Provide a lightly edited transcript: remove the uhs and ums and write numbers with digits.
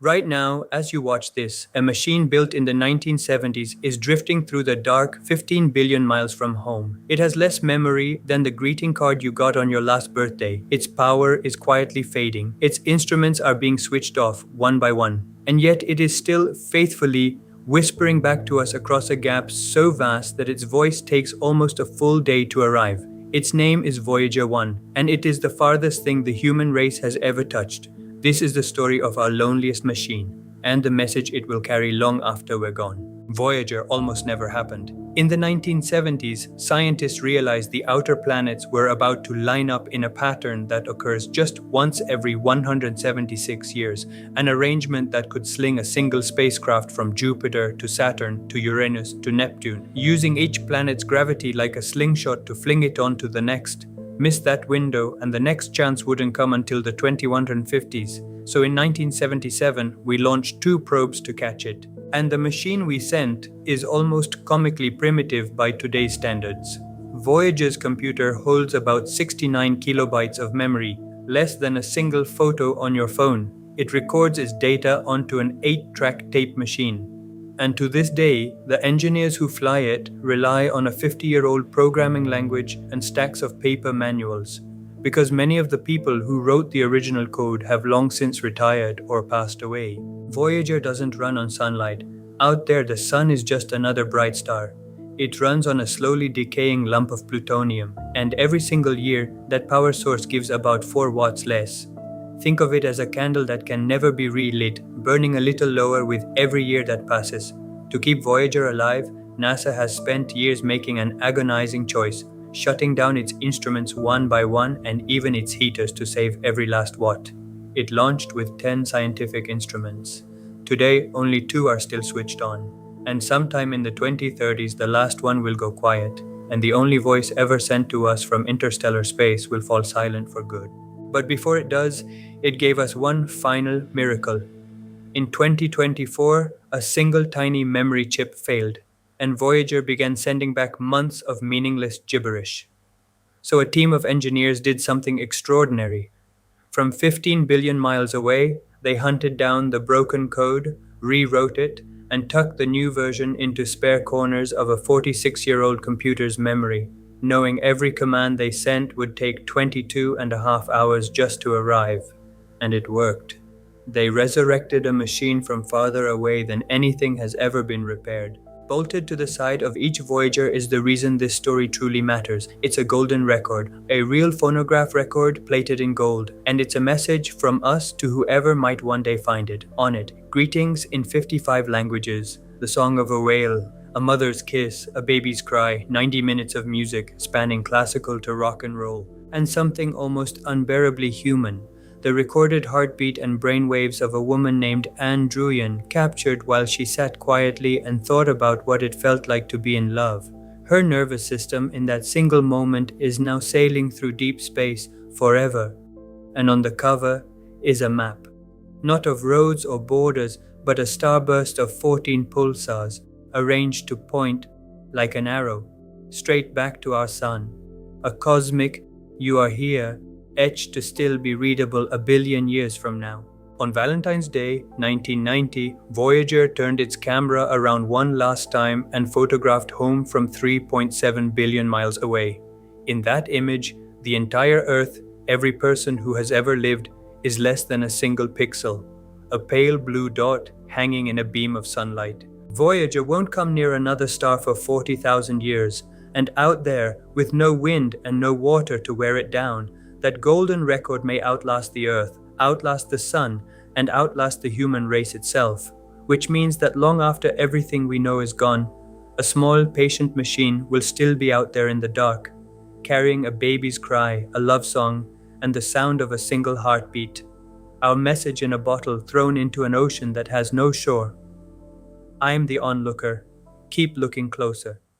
Right now, as you watch this, a machine built in the 1970s is drifting through the dark 15 billion miles from home. It has less memory than the greeting card you got on your last birthday. Its power is quietly fading. Its instruments are being switched off one by one. And yet it is still faithfully whispering back to us across a gap so vast that its voice takes almost a full day to arrive. Its name is Voyager 1, and it is the farthest thing the human race has ever touched. This is the story of our loneliest machine, and the message it will carry long after we're gone. Voyager almost never happened. In the 1970s, scientists realized the outer planets were about to line up in a pattern that occurs just once every 176 years, an arrangement that could sling a single spacecraft from Jupiter to Saturn to Uranus to Neptune, using each planet's gravity like a slingshot to fling it on to the next. Miss that window, and the next chance wouldn't come until the 2150s. So in 1977, we launched 2 probes to catch it. And the machine we sent is almost comically primitive by today's standards. Voyager's computer holds about 69 kilobytes of memory, less than a single photo on your phone. It records its data onto an 8-track tape machine. And to this day, the engineers who fly it rely on a 50-year-old programming language and stacks of paper manuals, because many of the people who wrote the original code have long since retired or passed away. Voyager doesn't run on sunlight. Out there, the sun is just another bright star. It runs on a slowly decaying lump of plutonium, and every single year, that power source gives about 4 watts less. Think of it as a candle that can never be relit, burning a little lower with every year that passes. To keep Voyager alive, NASA has spent years making an agonizing choice, shutting down its instruments one by one and even its heaters to save every last watt. It launched with 10 scientific instruments. Today, only 2 are still switched on. And sometime in the 2030s, the last one will go quiet, and the only voice ever sent to us from interstellar space will fall silent for good. But before it does, it gave us one final miracle. In 2024, a single tiny memory chip failed, and Voyager began sending back months of meaningless gibberish. So a team of engineers did something extraordinary. From 15 billion miles away, they hunted down the broken code, rewrote it, and tucked the new version into spare corners of a 46-year-old computer's memory, knowing every command they sent would take 22.5 hours just to arrive. And it worked. They resurrected a machine from farther away than anything has ever been repaired. Bolted to the side of each Voyager is the reason this story truly matters. It's a golden record, a real phonograph record plated in gold, and it's a message from us to whoever might one day find it. On it, greetings in 55 languages, the song of a whale, a mother's kiss, a baby's cry, 90 minutes of music spanning classical to rock and roll, and something almost unbearably human. The recorded heartbeat and brainwaves of a woman named Anne Druyan, captured while she sat quietly and thought about what it felt like to be in love. Her nervous system in that single moment is now sailing through deep space forever. And on the cover is a map. Not of roads or borders, but a starburst of 14 pulsars, arranged to point, like an arrow, straight back to our sun. A cosmic, "You are here," etched to still be readable a billion years from now. On Valentine's Day, 1990, Voyager turned its camera around one last time and photographed home from 3.7 billion miles away. In that image, the entire Earth, every person who has ever lived, is less than a single pixel, a pale blue dot hanging in a beam of sunlight. Voyager won't come near another star for 40,000 years, and out there, with no wind and no water to wear it down, that golden record may outlast the Earth, outlast the Sun, and outlast the human race itself, which means that long after everything we know is gone, a small, patient machine will still be out there in the dark, carrying a baby's cry, a love song, and the sound of a single heartbeat, our message in a bottle thrown into an ocean that has no shore. I'm the onlooker. Keep looking closer.